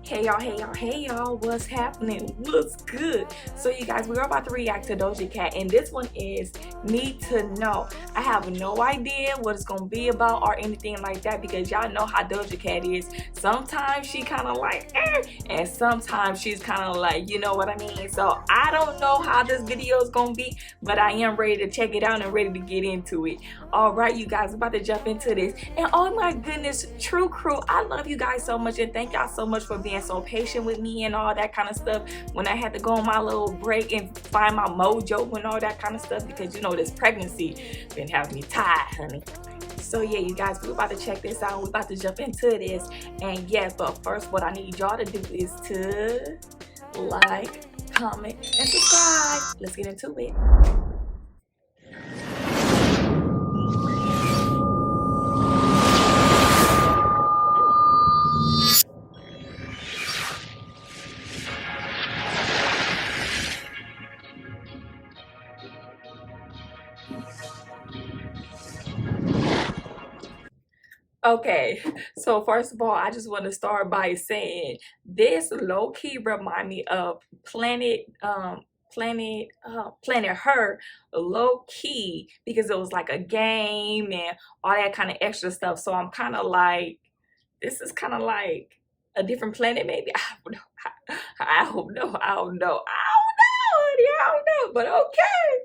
Hey y'all, what's happening? What's good? So you guys, we're about to react to Doja Cat, and this one is Need to Know. I have no idea what it's gonna be about or anything like that, because y'all know how Doja Cat is. Sometimes she kind of like and sometimes she's kind of like, you know what I mean? So I don't know how this video is gonna be, but I am ready to check it out and ready to get into it. All right, you guys, about to jump into this. And oh my goodness, True Crew, I love you guys so much, and thank y'all so much for being so patient with me and all that kind of stuff when I had to go on my little break and find my mojo and all that kind of stuff, because you know this pregnancy been having me tired, honey. So yeah, you guys, we're about to check this out. We're about to jump into this. And yes, but first what I need y'all to do is to like, comment, and subscribe. Let's get into it. Okay, so first of all, I just want to start by saying this low-key remind me of Planet Her, low-key, because it was like a game and all that kind of extra stuff. So I'm kind of like, this is kind of like a different planet, maybe. I don't know. I don't know. I don't know. Honey, I don't know, but okay.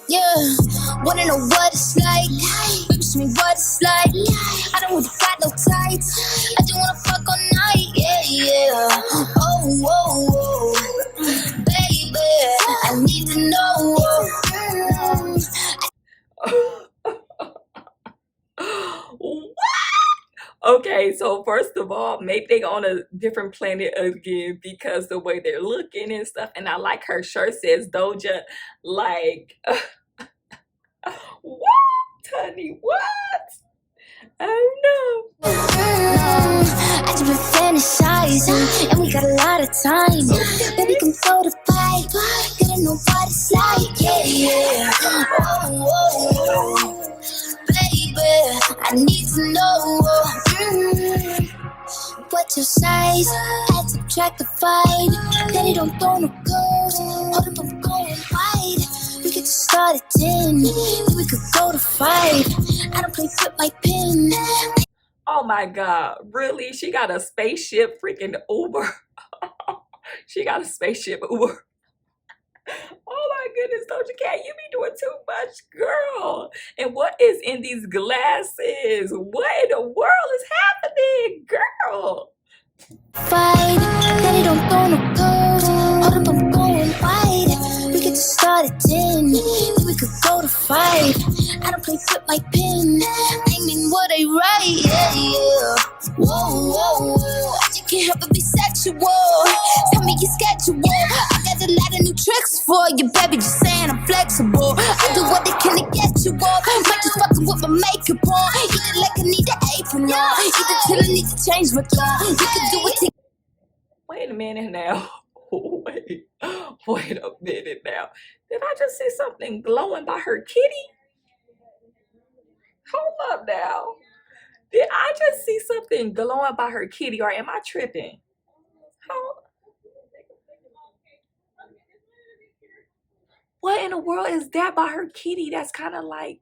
Yeah, wanna know what it's like? Baby, show me what it's like. I don't really got no tights. I just wanna fuck all night. Yeah. Oh, baby, I need to know. What? Okay, so first of all, maybe they on a different planet again because the way they're looking and stuff. And I like her shirt says Doja, like, what, honey, what? Oh no. I just been fantasizing, and we got a lot of time. Baby, come throw the pipe. Gotta know what it's like. Yeah. Oh, baby, I need to know. What's your size? Add, subtract the 5. Daddy don't throw no girls. Hold up, I'm going wide. We could just start at 10. Then we could go to 5. I don't play with my pen. Oh my God, really? She got a spaceship freaking Uber. She got a spaceship Uber. Oh my goodness, Doja Cat, you be doing too much, girl. And what is in these glasses? What in the world is happening, girl? 5, daddy don't throw no girls. Hold up, I'm going wide. We could just start at 10. Then we could go to 5. I don't play with my pen. I mean what I write. Yeah. Whoa. I just can't help but be sexual. Tell me your schedule. I got a lot of new tricks for you, baby. Just saying I'm flexible. I do what they can to get you off. Might just fucking with my makeup on. Either like I need an apron on. Either till I need to change my tone. You can do it. Wait a minute now. Wait a minute now. Did I just see something glowing by her kitty? Hold up now. Did I just see something glowing by her kitty, or am I tripping? What in the world is that by her kitty that's kind of like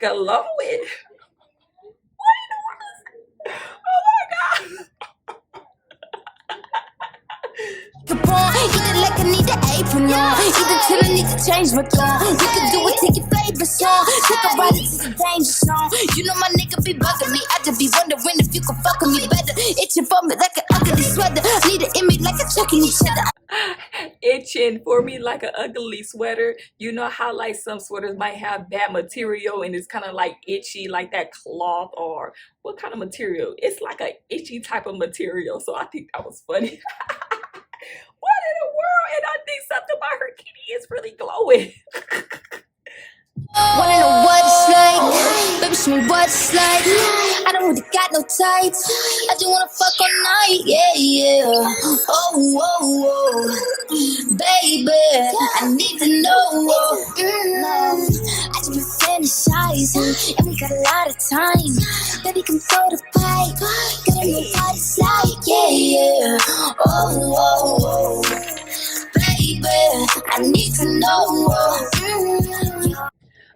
glowing? What in the world is that? Oh my God. Either like I need an apron on. Either till I need to change my tone. You can do it, take your favorite song. Take a ride into the danger zone. You know my nigga be bugging me. I just be wondering if you can fuck with me better. Itching for me like an ugly sweater. Need it in me like a chucking each other. Itching for me like an ugly sweater. You know how like some sweaters might have bad material and it's kind of like itchy, like that cloth, or what kind of material? It's like an itchy type of material. So I think that was funny. What in the world? And I think something about her kitty is really glowing. Wanna know what it's like? Baby, show me what it's like. I don't really got no tights. I just wanna fuck all night, yeah, yeah. Oh, oh, oh, baby, I need to know. I just been fantasizing, and we got a lot of time. Baby, come throw the pipe. Gotta know what it's like, yeah, yeah. Oh, oh, oh, baby, I need to know.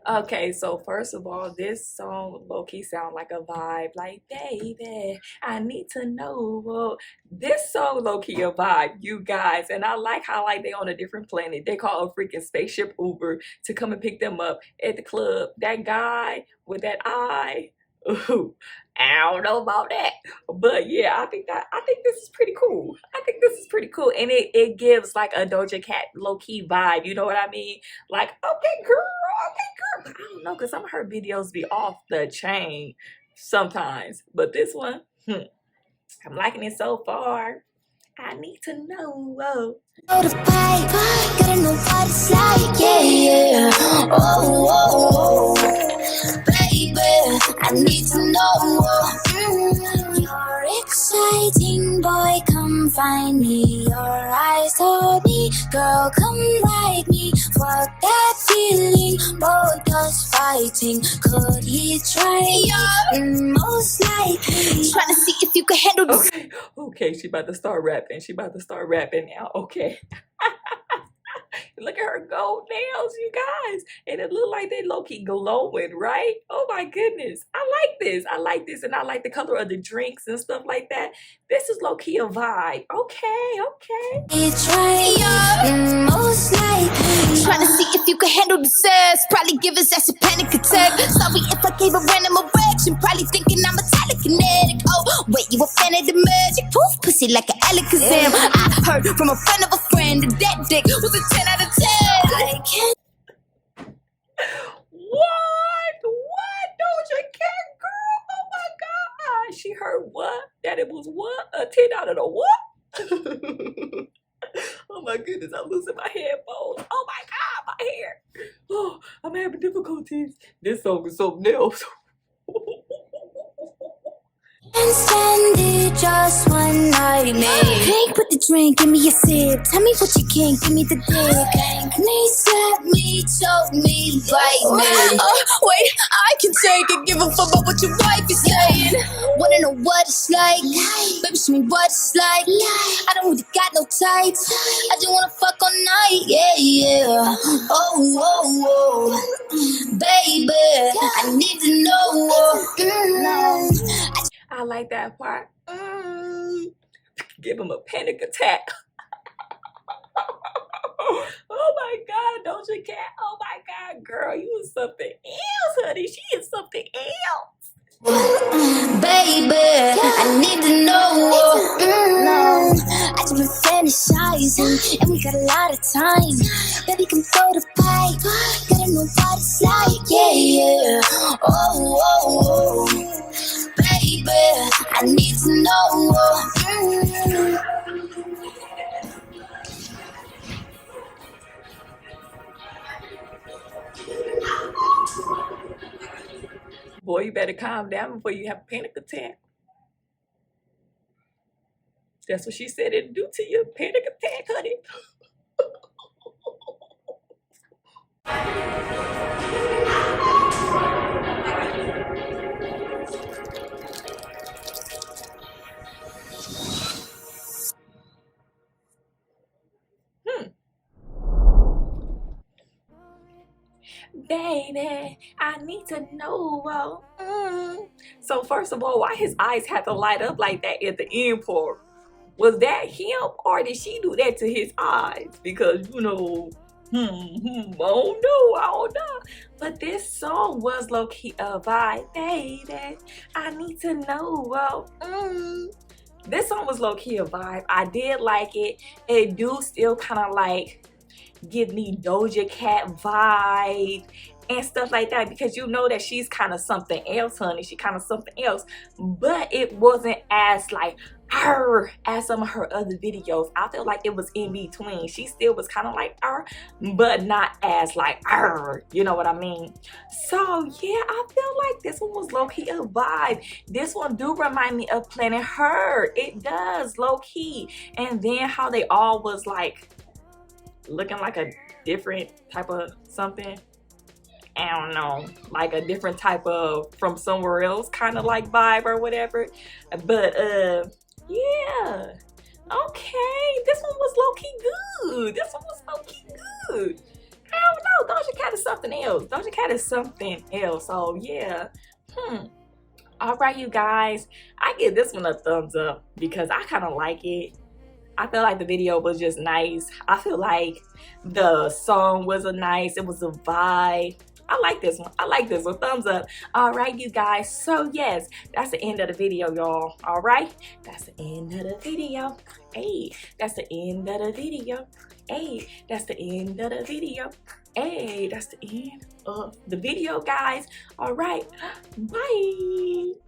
Okay, so first of all, this song low-key sound like a vibe. Like, baby, I need to know. This song low-key a vibe, you guys. And I like how like they on a different planet. They call a freaking spaceship Uber to come and pick them up at the club. That guy with that eye. Ooh, I don't know about that. But yeah, I think this is pretty cool. I think this is pretty cool. And it gives like a Doja Cat low-key vibe. You know what I mean? Like, okay, girl, okay, girl. I don't know, because some of her videos be off the chain sometimes. But this one, I'm liking it so far. I need to know. The pipe, gotta know what it's like, yeah, yeah. Oh, oh, oh, baby, I need to know. You're exciting, boy, come find me. Your eyes told me, girl, come ride me. Fuck that feeling, both us fighting. Could he try? Most likely. Trying to see if you can handle this. Okay, she about to start rapping. She about to start rapping now. Okay. Look at her gold nails, you guys. And it look like they low-key glowing, right? Oh my goodness. I like this. I like this. And I like the color of the drinks and stuff like that. This is low-key a vibe. Okay. Most likely. Trying to see if you can handle the sass. Probably give his ass a panic attack. Sorry if I gave a random erection. Probably thinking I'm a telekinetic. Oh, wait, you a fan of the magic? Poof, pussy like an Alakazam. I heard from a friend of a friend that dick was a 10 out of 10. I can't. What? Doja Cat, girl? Oh my God. She heard what? That it was what? A 10 out of the what? Oh my goodness, I'm losing my headphones. Oh my God, my hair. Oh, I'm having difficulties. This song is something else. And stand it just one night, man. Drink with the drink, give me a sip. Tell me what you can, give me the dick. Me, slap me, choke me, bite me. Wait, I can take it. Give a fuck about what your wife is saying. Wanna know what it's like? Baby, show me what it's like. I don't really got no tights. I just wanna fuck all night, yeah, yeah. Oh, oh, oh, baby, I need to know. I like that part. Give him a panic attack. Oh my God, Doja Cat. Oh my God, girl, you is something else, honey. She is something else. Baby, I need to know. I just been fantasizing, and we got a lot of time. Baby, come throw the pipe. Gotta know what it's like, yeah, yeah. Oh, oh, oh. Baby, I need to know. Boy, you better calm down before you have a panic attack. That's what she said it'd do to you. Panic attack, honey. Baby, I need to know. So first of all, why his eyes had to light up like that at the end part? Was that him or did she do that to his eyes? Because I don't know. But this song was low-key a vibe, baby. I need to know. This song was low-key a vibe. I did like it. It do still kind of like give me Doja Cat vibe and stuff like that, because you know that she's kind of something else, honey. She kind of something else, but it wasn't as like as some of her other videos. I feel like it was in between. She still was kind of like but not as like you know what I mean? So yeah, I feel like this one was low-key a vibe. This one do remind me of Planet Her. It does, low-key. And then how they all was like looking like a different type of something. I don't know, like a different type of from somewhere else kind of like vibe or whatever. But yeah, okay, this one was low-key good. This one was low-key good. I don't know, Doja Cat is something else. Doja Cat is something else. So yeah. All right, you guys, I give this one a thumbs up because I kind of like it. I feel like the video was just nice. I feel like the song was it was a vibe. I like this one. I like this one. Thumbs up. All right, you guys. So yes, that's the end of the video, y'all. All right, that's the end of the video. Hey, that's the end of the video. Hey, that's the end of the video. Hey, that's the end of the video, guys. All right, bye.